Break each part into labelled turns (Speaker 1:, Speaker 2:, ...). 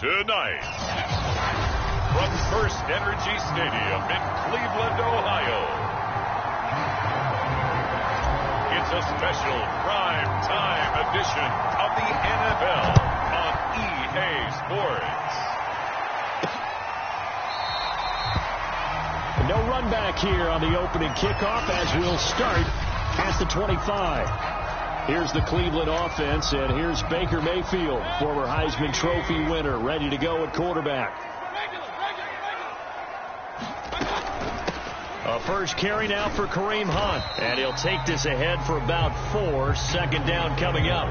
Speaker 1: Tonight, from First Energy Stadium in Cleveland, Ohio, it's a special prime-time edition of the NFL on EA Sports.
Speaker 2: No run back here on the opening kickoff as we'll start at the 25. Here's the Cleveland offense, and here's Baker Mayfield, former Heisman Trophy winner, ready to go at quarterback. A first carry now for Kareem Hunt, and he'll take this ahead for about 4. Second down coming up.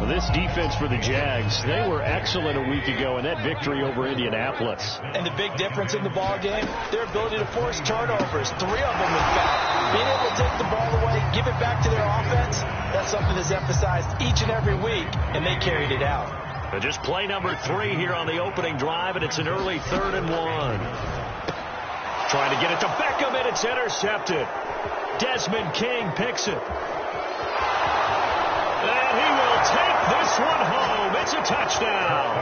Speaker 2: Well, this defense for the Jags, they were excellent a week ago in that victory over Indianapolis.
Speaker 3: And the big difference in the ball game, their ability to force turnovers. 3 of them, in fact. Being able to take the ball away, give it back to their offense, that's something that's emphasized each and every week, and they carried it out.
Speaker 2: But just play number 3 here on the opening drive, and it's an early 3rd and 1. Trying to get it to Beckham, and it's intercepted. Desmond King picks it. And he will take this one home. It's a touchdown.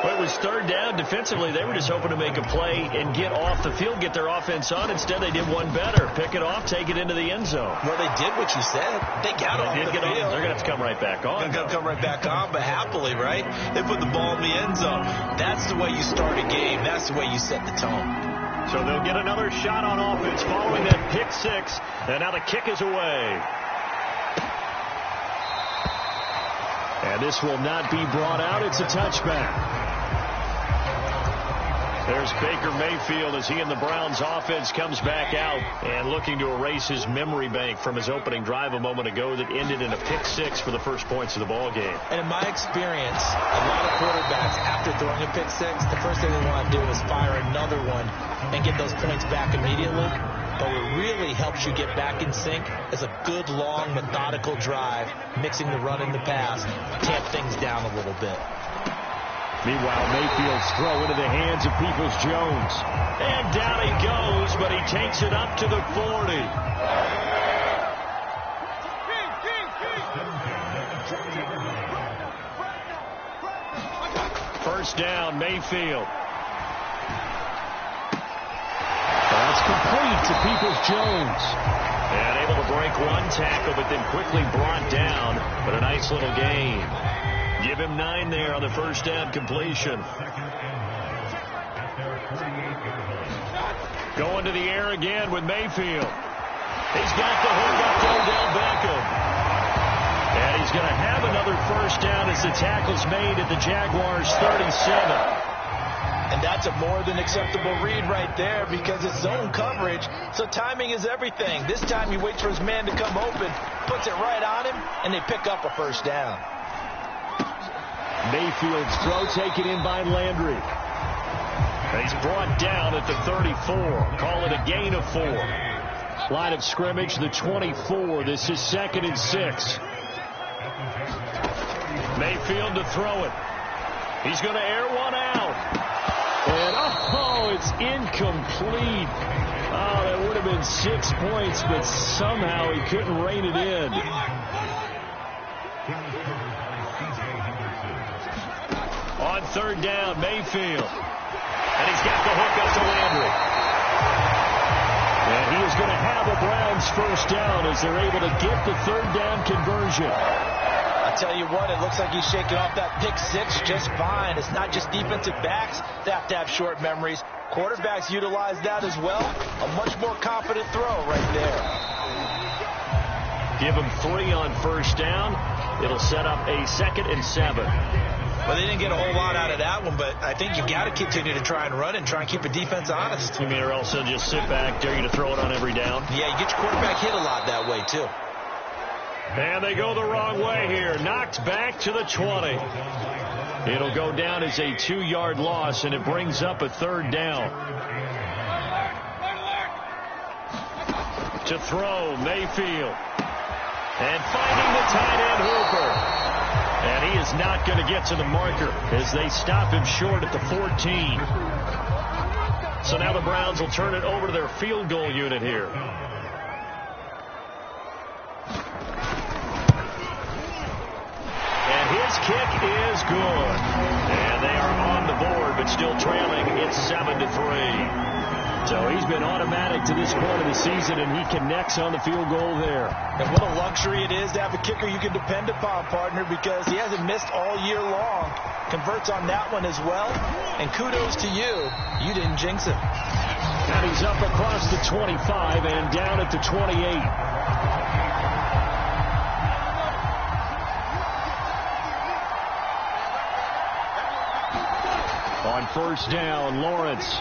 Speaker 2: Well, it was 3rd down. Defensively, they were just hoping to make a play and get off the field, get their offense on. Instead, they did one better. Pick it off, take it into the end zone.
Speaker 3: Well, they did what you said. They got off the field.
Speaker 2: They're going to have to come right back on.
Speaker 3: They're going to come right back on, but happily, right? They put the ball in the end zone. That's the way you start a game. That's the way you set the tone.
Speaker 2: So they'll get another shot on offense following that pick 6. And now the kick is away. And this will not be brought out. It's a touchback. There's Baker Mayfield as he and the Browns offense comes back out and looking to erase his memory bank from his opening drive a moment ago that ended in a pick 6 for the first points of the ball game.
Speaker 3: And in my experience, a lot of quarterbacks, after throwing a pick 6, the first thing they want to do is fire another one and get those points back immediately. But what really helps you get back in sync is a good, long, methodical drive, mixing the run and the pass, tamp things down a little bit.
Speaker 2: Meanwhile, Mayfield's throw into the hands of Peoples-Jones. And down he goes, but he takes it up to the 40. First down, Mayfield. That's complete to Peoples-Jones. And able to break one tackle, but then quickly brought down. But a nice little gain. Give him 9 there on the first down completion. Going to the air again with Mayfield. He's got the hook up to Odell Beckham. And he's going to have another first down as the tackle's made at the Jaguars' 37.
Speaker 3: And that's a more than acceptable read right there because it's zone coverage, so timing is everything. This time he waits for his man to come open, puts it right on him, and they pick up a first down.
Speaker 2: Mayfield's throw taken in by Landry. He's brought down at the 34. Call it a gain of 4. Line of scrimmage, the 24. This is 2nd and 6. Mayfield to throw it. He's going to air one out. And, it's incomplete. Oh, that would have been 6 points, but somehow he couldn't rein it in. On 3rd down, Mayfield. And he's got the hook up to Landry. And he is going to have a Browns first down as they're able to get the 3rd down conversion.
Speaker 3: I tell you what, it looks like he's shaking off that pick 6 just fine. It's not just defensive backs that have to have short memories. Quarterbacks utilize that as well. A much more confident throw right there.
Speaker 2: Give him 3 on first down. It'll set up a 2nd and 7.
Speaker 3: Well, they didn't get a whole lot out of that one, but I think you've got to continue to try and run and try and keep a defense honest.
Speaker 2: You mean or else they'll just sit back, dare you to throw it on every down?
Speaker 3: Yeah, you get your quarterback hit a lot that way, too.
Speaker 2: And they go the wrong way here. Knocked back to the 20. It'll go down as a 2-yard loss, and it brings up a 3rd down. To throw, Mayfield. And finding the tight end, Hooper. And he is not going to get to the marker as they stop him short at the 14. So now the Browns will turn it over to their field goal unit here. is good. And they are on the board, but still trailing. It's 7-3. So he's been automatic to this point of the season, and he connects on the field goal there.
Speaker 3: And what a luxury it is to have a kicker you can depend upon, partner, because he hasn't missed all year long. Converts on that one as well. And kudos to you. You didn't jinx him.
Speaker 2: And he's up across the 25 and down at the 28. On first down, Lawrence.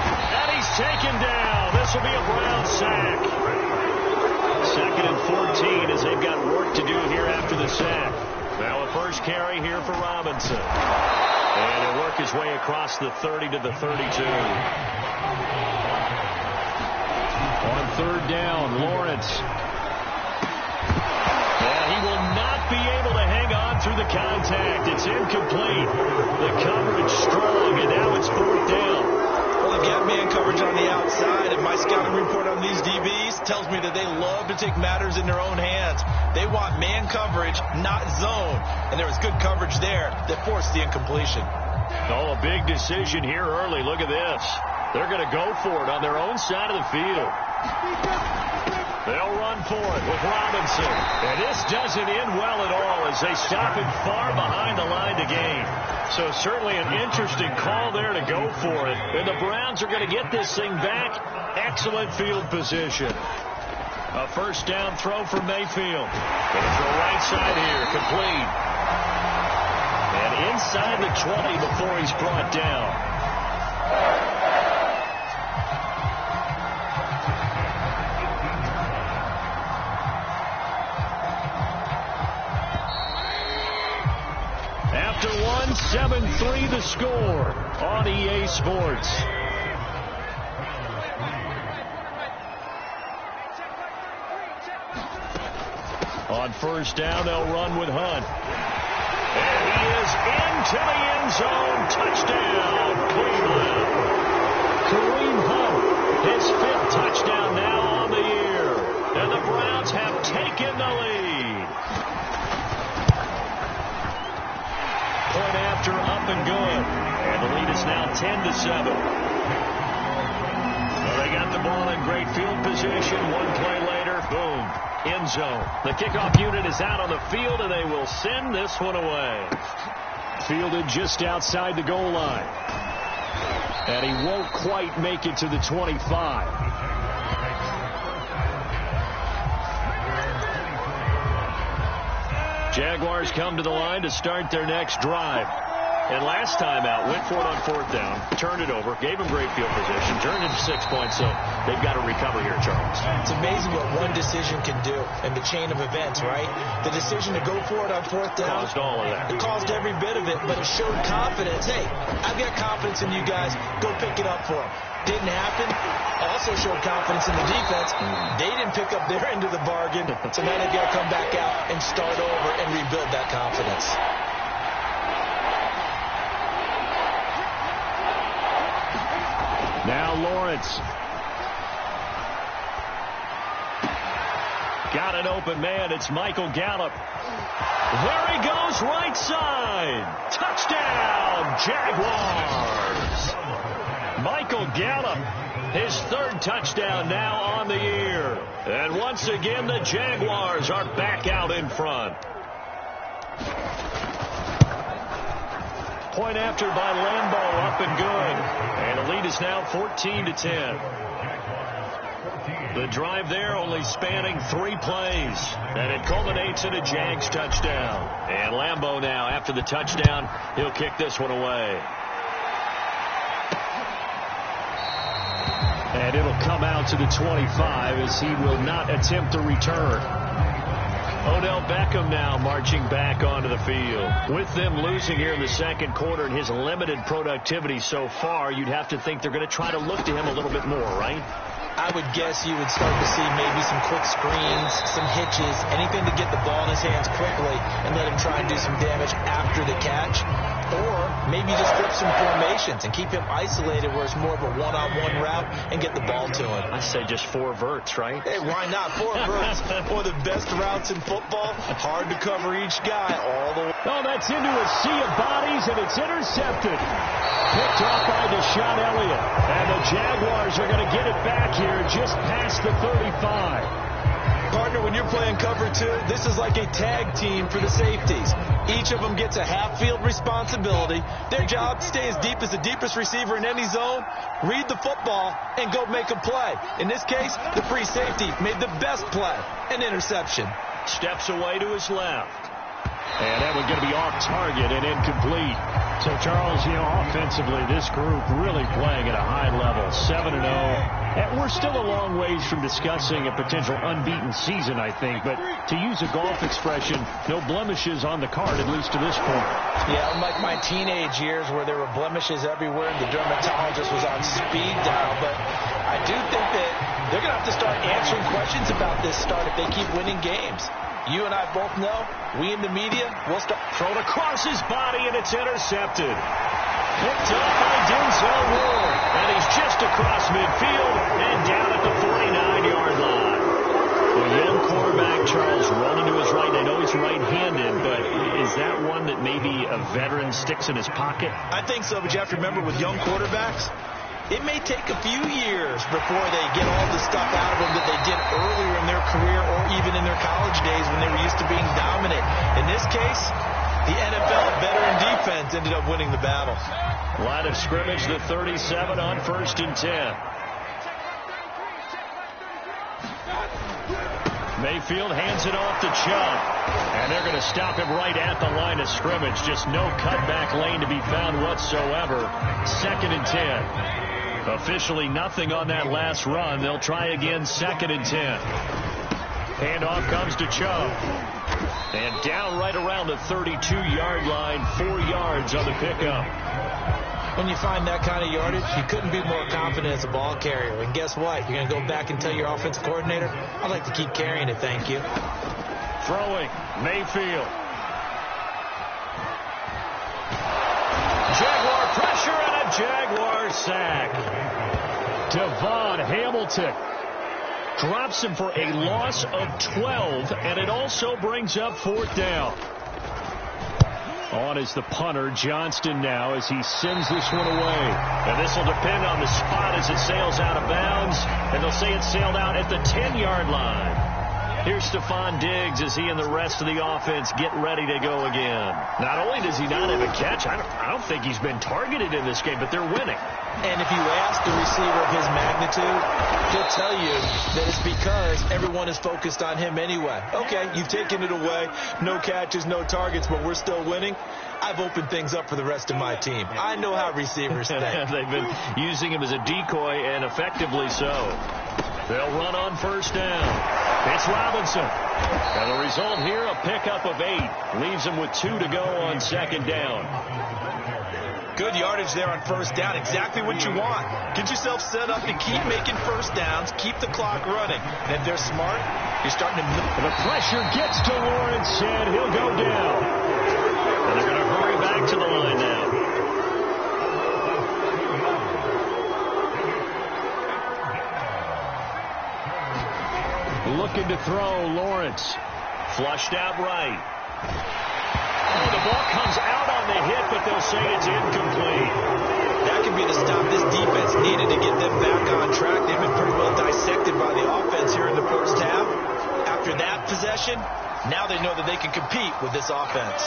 Speaker 2: And he's taken down. This will be a Brown sack. 2nd and 14 as they've got work to do here after the sack. Now a first carry here for Robinson. And he'll work his way across the 30 to the 32. On third down, Lawrence. And he will not be able to hang on through the contact. It's incomplete. The coverage strong, and now it's 4th down.
Speaker 3: Well, they've got man coverage on the outside, and my scouting report on these DBs tells me that they love to take matters in their own hands. They want man coverage, not zone. And there was good coverage there that forced the incompletion.
Speaker 2: Oh, a big decision here early. Look at this. They're going to go for it on their own side of the field. They'll run for it with Robinson. And this doesn't end well at all as they stop him far behind the line to gain. So certainly an interesting call there to go for it. And the Browns are going to get this thing back. Excellent field position. A first down throw for Mayfield. Going to throw right side here. Complete. And inside the 20 before he's brought down. After 7-3 the score on EA Sports. On first down, they'll run with Hunt. And he is into the end zone. Touchdown, Cleveland. Kareem Hunt, his 5th touchdown now on the year. And the Browns have taken the lead. Point after, up and good. And the lead is now 10-7. Well, they got the ball in great field position. One play later, boom, end zone. The kickoff unit is out on the field, and they will send this one away. Fielded just outside the goal line. And he won't quite make it to the 25. Jaguars come to the line to start their next drive. And last time out, went for it on 4th down, turned it over, gave him great field position, turned into 6 points, so they've got to recover here, Charles.
Speaker 3: It's amazing what one decision can do in the chain of events, right? The decision to go for it on 4th down.
Speaker 2: Caused all of that.
Speaker 3: It caused every bit of it, but it showed confidence. Hey, I've got confidence in you guys. Go pick it up for them. Didn't happen. Also showed confidence in the defense. They didn't pick up their end of the bargain, so now they've got to come back out and start over and rebuild that confidence.
Speaker 2: Now Lawrence. Got an open man. It's Michael Gallup. There he goes, right side. Touchdown, Jaguars. Michael Gallup, his 3rd touchdown now on the year. And once again, the Jaguars are back out in front. Point after by Lambeau, up and good. And the lead is now 14-10. The drive there only spanning 3 plays. And it culminates in a Jags touchdown. And Lambeau now, after the touchdown, he'll kick this one away. And it'll come out to the 25 as he will not attempt to return. Odell Beckham now marching back onto the field. With them losing here in the 2nd quarter and his limited productivity so far, you'd have to think they're going to try to look to him a little bit more, right?
Speaker 3: I would guess you would start to see maybe some quick screens, some hitches, anything to get the ball in his hands quickly and let him try and do some damage after the catch. Or maybe just flip some formations and keep him isolated where it's more of a one-on-one route and get the ball to him.
Speaker 2: I say just 4 verts, right?
Speaker 3: Hey, why not? 4 verts, one of the best routes in football. Hard to cover each guy all the way.
Speaker 2: Oh, that's into a sea of bodies, and it's intercepted. Picked off by Deshaun Elliott. And the Jaguars are going to get it back here just past the 35.
Speaker 3: Partner, when you're playing cover 2, this is like a tag team for the safeties. Each of them gets a half-field responsibility. Their job, stay as deep as the deepest receiver in any zone, read the football, and go make a play. In this case, the free safety made the best play, an interception.
Speaker 2: Steps away to his left. And that one's going to be off target and incomplete. So, Charles, offensively, this group really playing at a high level, 7-0. And we're still a long ways from discussing a potential unbeaten season, I think. But to use a golf expression, no blemishes on the card, at least to this point.
Speaker 3: Yeah, unlike my teenage years where there were blemishes everywhere and the dermatologist was on speed dial. But I do think that they're going to have to start answering questions about this start if they keep winning games. You and I both know, we in the media, we'll start.
Speaker 2: Thrown across his body, and it's intercepted. Picked up by Denzel Ward. And he's just across midfield and down at the 49-yard line. The young quarterback, Charles, rolling to his right. I know he's right-handed, but is that one that maybe a veteran sticks in his pocket?
Speaker 3: I think so, but you have to remember with young quarterbacks, it may take a few years before they get all the stuff out of them that they did earlier in their career or even in their college days when they were used to being dominant. In this case, the NFL veteran defense ended up winning the battle.
Speaker 2: Line of scrimmage, the 37 on 1st and 10. Mayfield hands it off to Chubb. And they're going to stop him right at the line of scrimmage. Just no cutback lane to be found whatsoever. 2nd and 10. Officially nothing on that last run. They'll try again, 2nd and 10. Handoff comes to Chubb. And down right around the 32-yard line, 4 yards on the pickup.
Speaker 3: When you find that kind of yardage, you couldn't be more confident as a ball carrier. And guess what? You're going to go back and tell your offensive coordinator, I'd like to keep carrying it, thank you.
Speaker 2: Throwing, Mayfield. Jaguar pressure and a Jaguar sack. Devon Hamilton drops him for a loss of 12, and it also brings up 4th down. On is the punter, Johnston, now as he sends this one away. And this will depend on the spot as it sails out of bounds, and they'll say it sailed out at the 10-yard line. Here's Stephon Diggs as he and the rest of the offense get ready to go again. Not only does he not have a catch, I don't think he's been targeted in this game, but they're winning.
Speaker 3: And if you ask the receiver of his magnitude, he'll tell you that it's because everyone is focused on him anyway. Okay, you've taken it away. No catches, no targets, but we're still winning. I've opened things up for the rest of my team. I know how receivers think.
Speaker 2: They've been using him as a decoy, and effectively so. They'll run on 1st down. It's Robinson. And the result here, a pickup of 8. Leaves him with 2 to go on 2nd down.
Speaker 3: Good yardage there on 1st down. Exactly what you want. Get yourself set up and keep making 1st downs. Keep the clock running. And if they're smart, you're starting to...
Speaker 2: The pressure gets to Lawrence, and he'll go down. And they're going to hurry back to the line now. Looking to throw, Lawrence. Flushed out right. Oh, the ball comes out on the hit, but they'll say it's incomplete.
Speaker 3: That could be the stop this defense needed to get them back on track. They've been pretty well dissected by the offense here in the 1st half. After that possession, now they know that they can compete with this offense.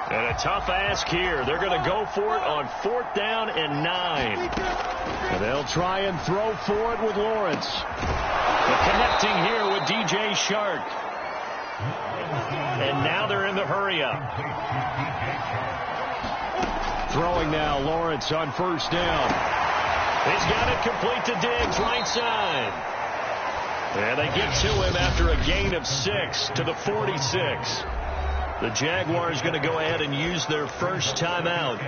Speaker 2: And a tough ask here. They're going to go for it on 4th down and 9. And they'll try and throw for it with Lawrence. But connecting here with DJ Shark. And now they're in the hurry-up. Throwing now, Lawrence on 1st down. He's got it complete to Diggs, right side. And they get to him after a gain of 6 to the 46. The Jaguars going to go ahead and use their first timeout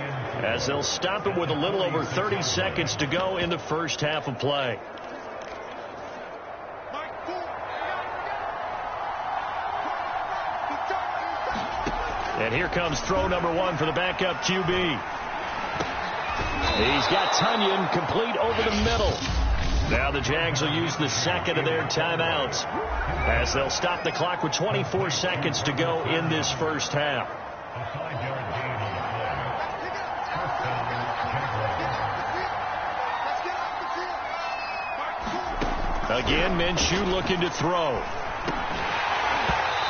Speaker 2: as they'll stop it with a little over 30 seconds to go in the 1st half of play. And here comes throw number 1 for the backup QB. He's got Tunyon complete over the middle. Now the Jags will use the second of their timeouts as they'll stop the clock with 24 seconds to go in this first half. Again, Minshew looking to throw.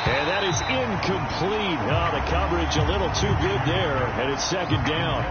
Speaker 2: And that is incomplete. Oh, the coverage a little too good there, and it's second down.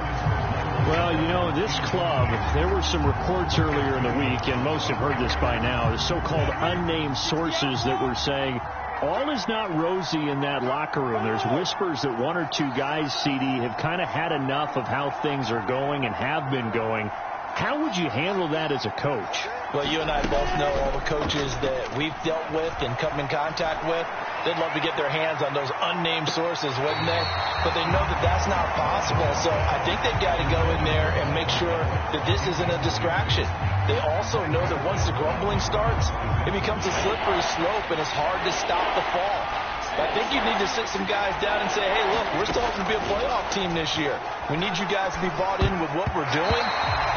Speaker 2: Well, you know, this club, there were some reports earlier in the week, and most have heard this by now, the so-called unnamed sources that were saying all is not rosy in that locker room. There's whispers that 1 or 2 guys, CD, have kind of had enough of how things are going and have been going. How would you handle that as a coach?
Speaker 3: Well, you and I both know all the coaches that we've dealt with and come in contact with. They'd love to get their hands on those unnamed sources, wouldn't they? But they know that that's not possible. So I think they've got to go in there and make sure that this isn't a distraction. They also know that once the grumbling starts, it becomes a slippery slope, and it's hard to stop the fall. I think you need to sit some guys down and say, hey, look, we're still hoping to be a playoff team this year. We need you guys to be bought in with what we're doing.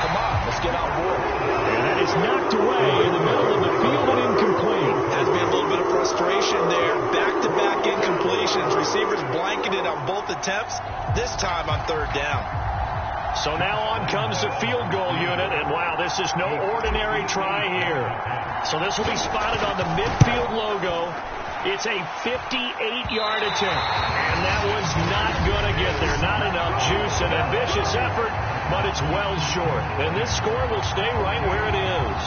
Speaker 3: Come on, let's get on board.
Speaker 2: And that is knocked away in the middle of the field and incomplete.
Speaker 3: Has been a little bit of frustration there. Back-to-back incompletions. Receivers blanketed on both attempts, this time on third down.
Speaker 2: So now on comes the field goal unit, and wow, this is no ordinary try here. So this will be spotted on the midfield logo. It's a 58-yard attempt, and that was not going to get there. Not enough juice, an ambitious effort, but it's well short. And this score will stay right where it is.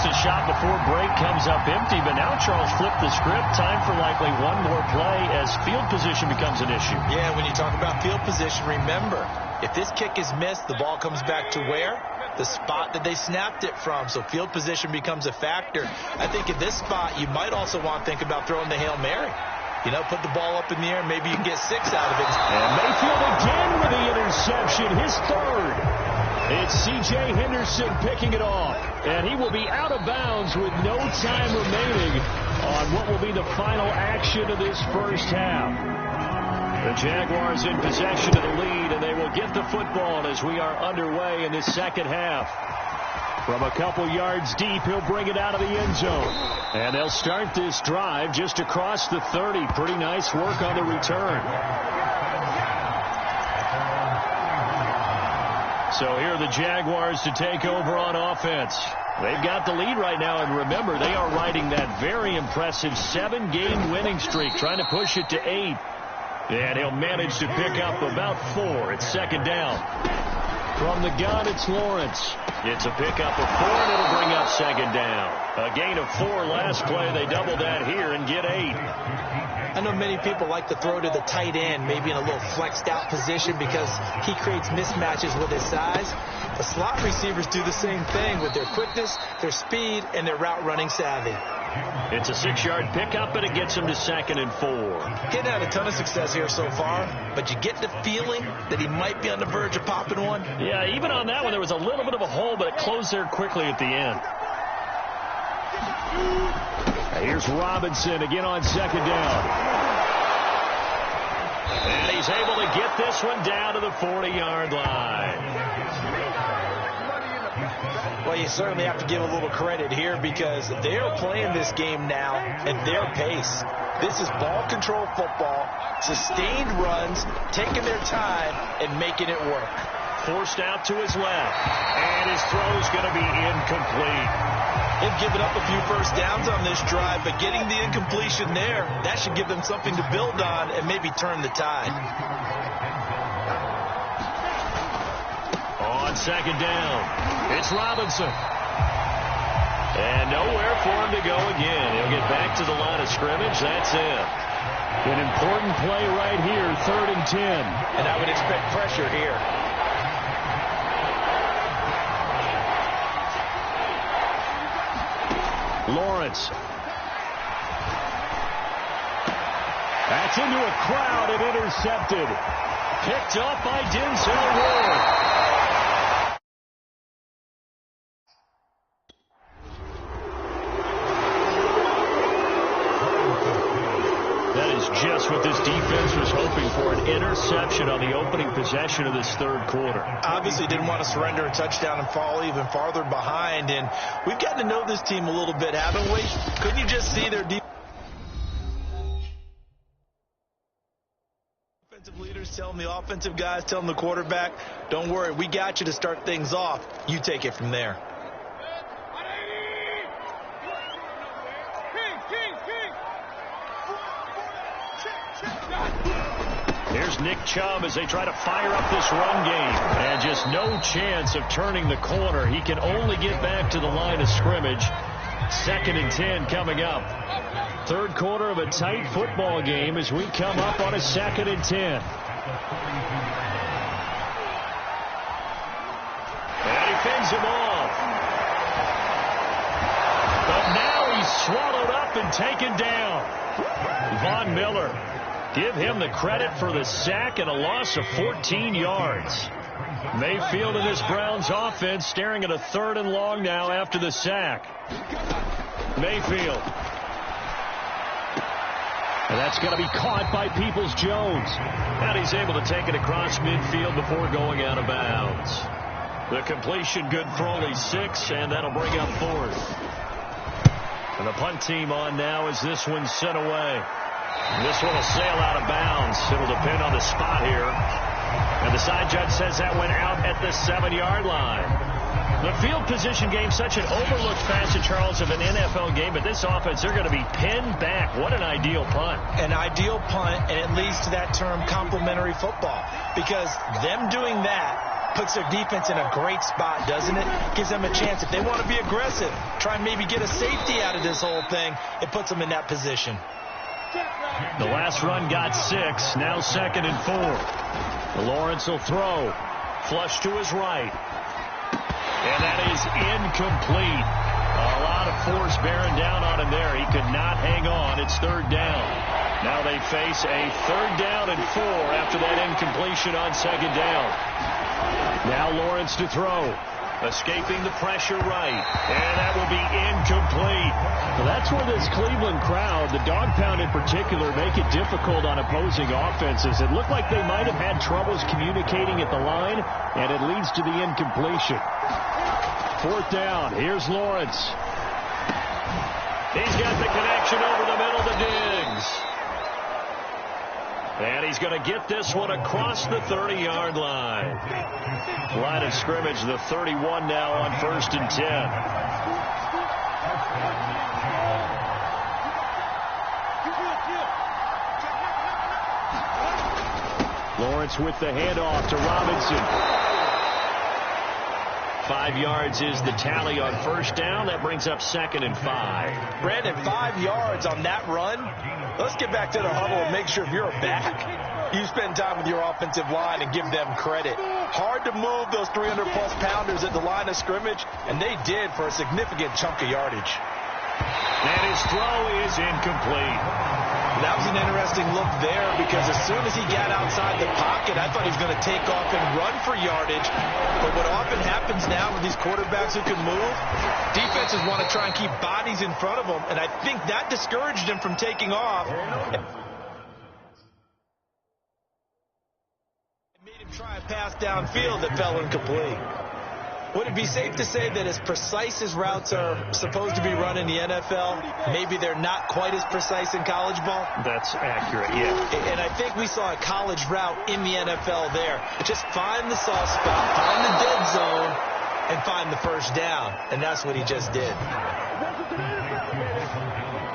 Speaker 2: The shot before break comes up empty, but now Charles flipped the script. Time for likely one more play as field position becomes an issue.
Speaker 3: Yeah, when you talk about field position, remember, if this kick is missed, the ball comes back to where? The spot that they snapped it from. So field position becomes a factor. I think at this spot, you might also want to think about throwing the Hail Mary. You know, put the ball up in the air, maybe you can get 6 out of it.
Speaker 2: And Mayfield again with the interception, his third. It's C.J. Henderson picking it off, and he will be out of bounds with no time remaining on what will be the final action of this first half. The Jaguars in possession of the lead, and they will get the football as we are underway in this second half. From a couple yards deep, he'll bring it out of the end zone. And they'll start this drive just across the 30. Pretty nice work on the return. So here are the Jaguars to take over on offense. They've got the lead right now, and remember, they are riding that very impressive 7-game winning streak, trying to push it to 8. And he'll manage to pick up about 4. It's second down. From the gun, it's Lawrence. It's a pickup of 4, and it'll bring up second down. A gain of 4 last play. They double that here and get 8.
Speaker 3: I know many people like to throw to the tight end, maybe in a little flexed out position because he creates mismatches with his size. The slot receivers do the same thing with their quickness, their speed, and their route running savvy.
Speaker 2: It's a 6-yard pickup, and it gets him to 2nd and 4.
Speaker 3: Getting had a ton of success here so far, but you get the feeling that he might be on the verge of popping one.
Speaker 2: Yeah, even on that one, there was a little bit of a hole, but it closed there quickly at the end. Here's Robinson again on second down. And he's able to get this one down to the 40-yard line.
Speaker 3: Well, you certainly have to give a little credit here because they're playing this game now at their pace. This is ball control football, sustained runs, taking their time, and making it work.
Speaker 2: Forced out to his left, and his throw's going to be incomplete.
Speaker 3: They've given up a few first downs on this drive, but getting the incompletion there, that should give them something to build on and maybe turn the tide.
Speaker 2: On second down, it's Robinson. And nowhere for him to go again. He'll get back to the line of scrimmage. That's it. An important play right here, 3rd and 10.
Speaker 3: And I would expect pressure here.
Speaker 2: Lawrence. That's into a crowd and intercepted. Picked off by Denzel Ward. an interception on the opening possession of this third quarter.
Speaker 3: Obviously didn't want to surrender a touchdown and fall even farther behind. And we've gotten to know this team a little bit, haven't we? Couldn't you just see their defensive leaders telling the offensive guys, telling the quarterback, don't worry, we got you to start things off. You take it from there.
Speaker 2: Here's Nick Chubb as they try to fire up this run game. And just no chance of turning the corner. He can only get back to the line of scrimmage. 2nd and 10 coming up. Third quarter of a tight football game as we come up on a 2nd and 10. And he fends him off. But now he's swallowed up and taken down. Von Miller. Give him the credit for the sack and a loss of 14 yards. Mayfield and this Browns offense staring at a 3rd and long now after the sack. Mayfield. And that's going to be caught by Peoples-Jones. And he's able to take it across midfield before going out of bounds. The completion good for only 6, and that'll bring up 4th. And the punt team on now as this one's sent away. This one will sail out of bounds. It'll depend on the spot here. And the side judge says that went out at the 7-yard line. The field position game, such an overlooked facet, Charles, of an NFL game. But this offense, they're going to be pinned back. What an ideal punt.
Speaker 3: An ideal punt, and it leads to that term complementary football. Because them doing that puts their defense in a great spot, doesn't it? Gives them a chance. If they want to be aggressive, try and maybe get a safety out of this whole thing, it puts them in that position.
Speaker 2: The last run got 6. Now 2nd and 4. Lawrence will throw. Flush to his right. And that is incomplete. A lot of force bearing down on him there. He could not hang on. It's 3rd down. Now they face a 3rd down and 4 after that incompletion on 2nd down. Now Lawrence to throw. Escaping the pressure right. And that will be incomplete. Well, that's where this Cleveland crowd, the dog pound in particular, make it difficult on opposing offenses. It looked like they might have had troubles communicating at the line, and it leads to the incompletion. 4th down. Here's Lawrence. He's got the connection over the middle to Diggs. And he's going to get this one across the 30-yard line. Line of scrimmage, the 31 now on 1st and 10. Lawrence with the handoff to Robinson. 5 yards is the tally on 1st down. That brings up 2nd and 5.
Speaker 3: Brandon, 5 yards on that run. Let's get back to the huddle and make sure if you're a back, you spend time with your offensive line and give them credit. Hard to move those 300-plus pounders at the line of scrimmage, and they did for a significant chunk of yardage.
Speaker 2: And his throw is incomplete.
Speaker 3: That was an interesting look there because as soon as he got outside the pocket, I thought he was going to take off and run for yardage. But what often happens now with these quarterbacks who can move, defenses want to try and keep bodies in front of them, and I think that discouraged him from taking off. It made him try a pass downfield that fell incomplete. Would it be safe to say that as precise as routes are supposed to be run in the NFL, maybe they're not quite as precise in college ball?
Speaker 2: That's accurate, yeah.
Speaker 3: And I think we saw a college route in the NFL there. Just find the soft spot, find the dead zone, and find the 1st down. And that's what he just did.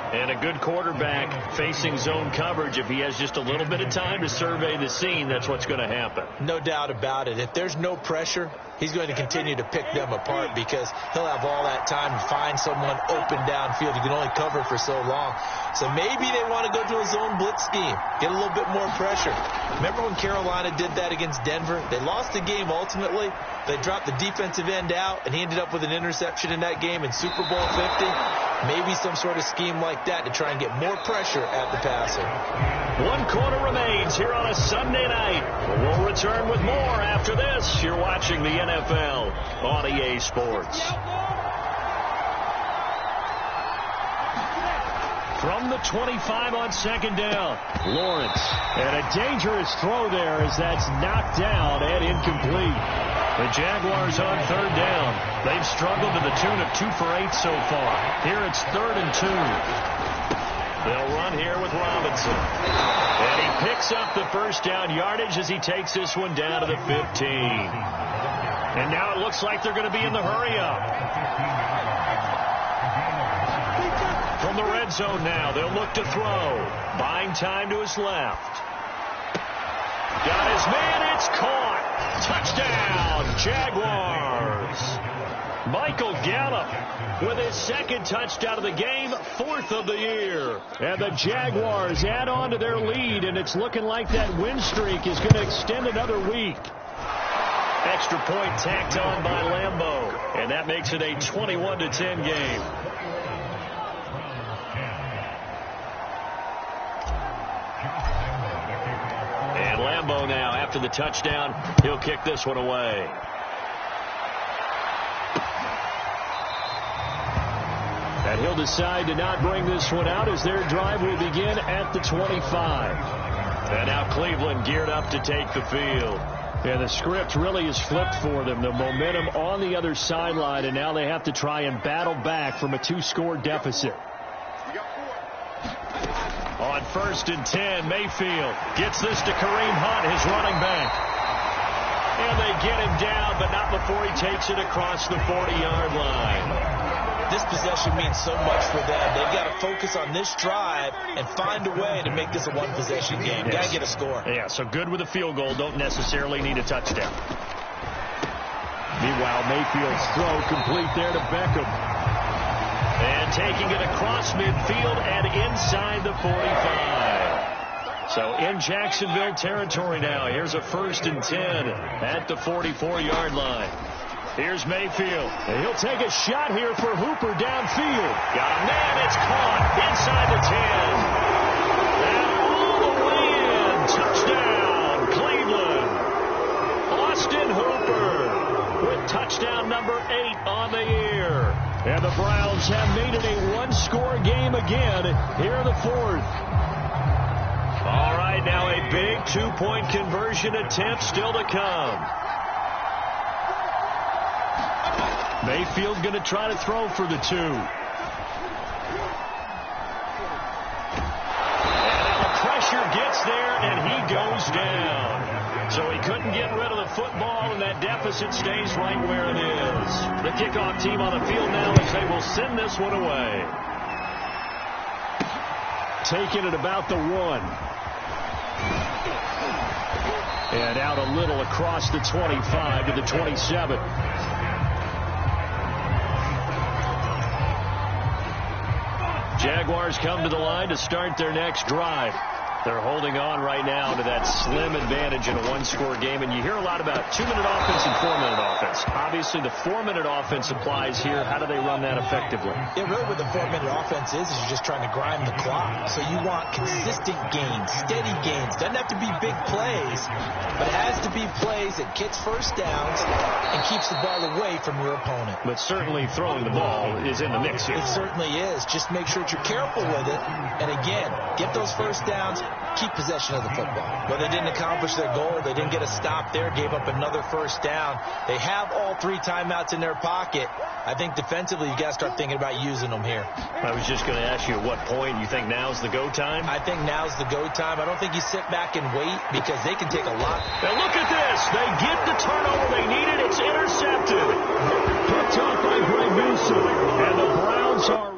Speaker 2: And a good quarterback facing zone coverage, if he has just a little bit of time to survey the scene, that's what's going to happen.
Speaker 3: No doubt about it. If there's no pressure, he's going to continue to pick them apart because he'll have all that time to find someone open downfield. You can only cover for so long. So maybe they want to go to a zone blitz scheme, get a little bit more pressure. Remember when Carolina did that against Denver? They lost the game ultimately. They dropped the defensive end out, and he ended up with an interception in that game in Super Bowl 50. Maybe some sort of scheme like that to try and get more pressure at the passer.
Speaker 2: 1 quarter remains here on a Sunday night. We'll return with more after this. You're watching the NFL on EA Sports. From the 25 on second down. Lawrence. And a dangerous throw there as that's knocked down and incomplete. The Jaguars on third down. They've struggled to the tune of 2 for 8 so far. Here it's 3rd and 2. They'll run here with Robinson. And he picks up the first down yardage as he takes this one down to the 15. And now it looks like they're going to be in the hurry-up. From the red zone now, they'll look to throw. Buying time to his left. Got his man, it's caught. Touchdown, Jaguars. Michael Gallup with his 2nd touchdown of the game, 4th of the year. And the Jaguars add on to their lead, and it's looking like that win streak is going to extend another week. Extra point tacked on by Lambeau, and that makes it a 21-10 game. And Lambeau now, after the touchdown, he'll kick this one away. And he'll decide to not bring this one out as their drive will begin at the 25. And now Cleveland geared up to take the field. Yeah, the script really is flipped for them. The momentum on the other sideline, and now they have to try and battle back from a 2-score deficit. On 1st and 10, Mayfield gets this to Kareem Hunt, his running back. And they get him down, but not before he takes it across the 40-yard line.
Speaker 3: This possession means so much for them. They've got to focus on this drive and find a way to make this a one-possession game.
Speaker 2: Yes.
Speaker 3: Got to get a score.
Speaker 2: Yeah, so good with a field goal. Don't necessarily need a touchdown. Meanwhile, Mayfield's throw complete there to Beckham. And taking it across midfield and inside the 45. So in Jacksonville territory now. Here's a 1st and 10 at the 44-yard line. Here's Mayfield. And he'll take a shot here for Hooper downfield. Got a man. It's caught inside the 10. And all the way in. Touchdown, Cleveland. Austin Hooper with touchdown number 8 on the year. And the Browns have made it a 1-score game again here in the 4th. All right, now a big 2-point conversion attempt still to come. Mayfield going to try to throw for the 2. And now the pressure gets there, and he goes down. So he couldn't get rid of the football, and that deficit stays right where it is. The kickoff team on the field now as they will send this one away. Taking it about the 1. And out a little across the 25 to the 27. Jaguars come to the line to start their next drive. They're holding on right now to that slim advantage in a 1-score game. And you hear a lot about 2-minute offense and 4-minute offense. Obviously, the 4-minute offense applies here. How do they run that effectively?
Speaker 3: Yeah, really what the 4-minute offense is you're just trying to grind the clock. So you want consistent gains, steady gains. Doesn't have to be big plays, but it has to be plays that gets first downs and keeps the ball away from your opponent.
Speaker 2: But certainly throwing the ball is in the mix here.
Speaker 3: It certainly is. Just make sure that you're careful with it. And again, get those first downs. Keep possession of the football. But they didn't accomplish their goal. They didn't get a stop there. Gave up another first down. They have all 3 timeouts in their pocket. I think defensively, you got to start thinking about using them here.
Speaker 2: I was just going to ask you at what point you think now's the go time?
Speaker 3: I think now's the go time. I don't think you sit back and wait because they can take a lot.
Speaker 2: Now look at this. They get the turnover they needed. It's intercepted. Picked off by Greg Newsom. And the Browns are...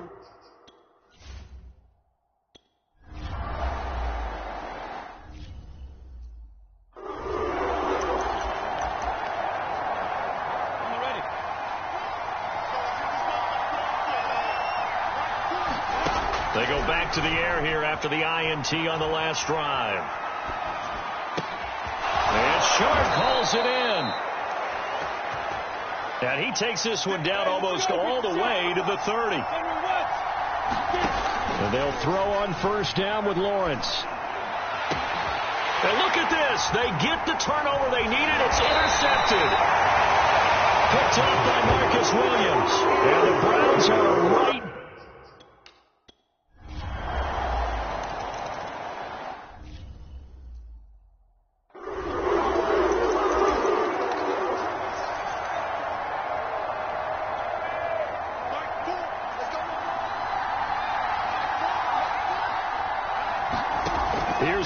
Speaker 2: They go back to the air here after the INT on the last drive. And Sharp calls it in. And he takes this one down almost all the way to the 30. And they'll throw on first down with Lawrence. And look at this. They get the turnover they needed. It's intercepted. Picked off by Marcus Williams. And the Browns are right.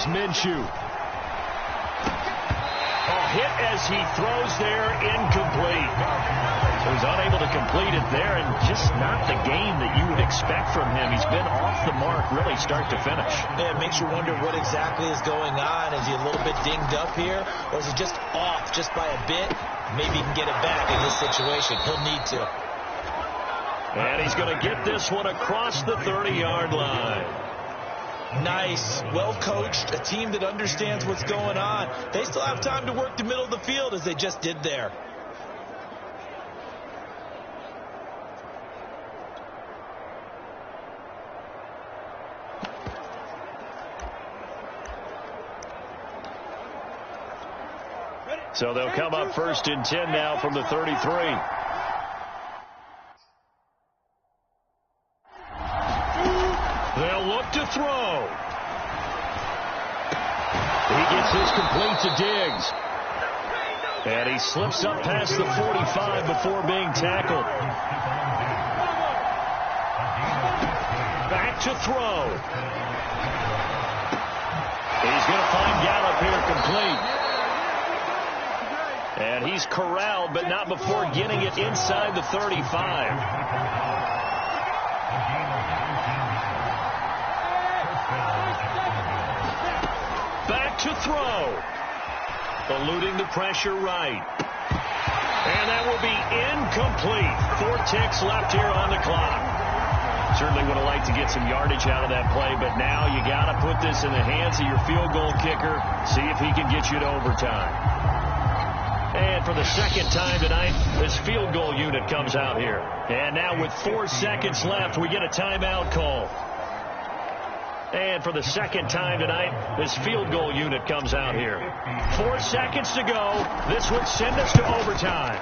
Speaker 2: is Minshew. Hit as he throws there, incomplete. So he's unable to complete it there, and just not the game that you would expect from him. He's been off the mark really start to finish.
Speaker 3: Yeah, it makes you wonder what exactly is going on. Is he a little bit dinged up here, or is he just off just by a bit? Maybe he can get it back in this situation. He'll need to.
Speaker 2: And he's going to get this one across the 30-yard line.
Speaker 3: Nice, well coached, a team that understands what's going on. They still have time to work the middle of the field as they just did there.
Speaker 2: So they'll come up 1st and 10 now from the 33. They'll look to throw. He gets his complete to Diggs. And he slips up past the 45 before being tackled. Back to throw. He's going to find Gallup here complete. And he's corralled, but not before getting it inside the 35. Back to throw. Eluding the pressure right. And that will be incomplete. 4 ticks left here on the clock. Certainly would have liked to get some yardage out of that play, but now you got to put this in the hands of your field goal kicker. See if he can get you to overtime. And for the second time tonight, this field goal unit comes out here. And now with 4 seconds left, we get a timeout call. And for the second time tonight, this field goal unit comes out here. 4 seconds to go. This would send us to overtime.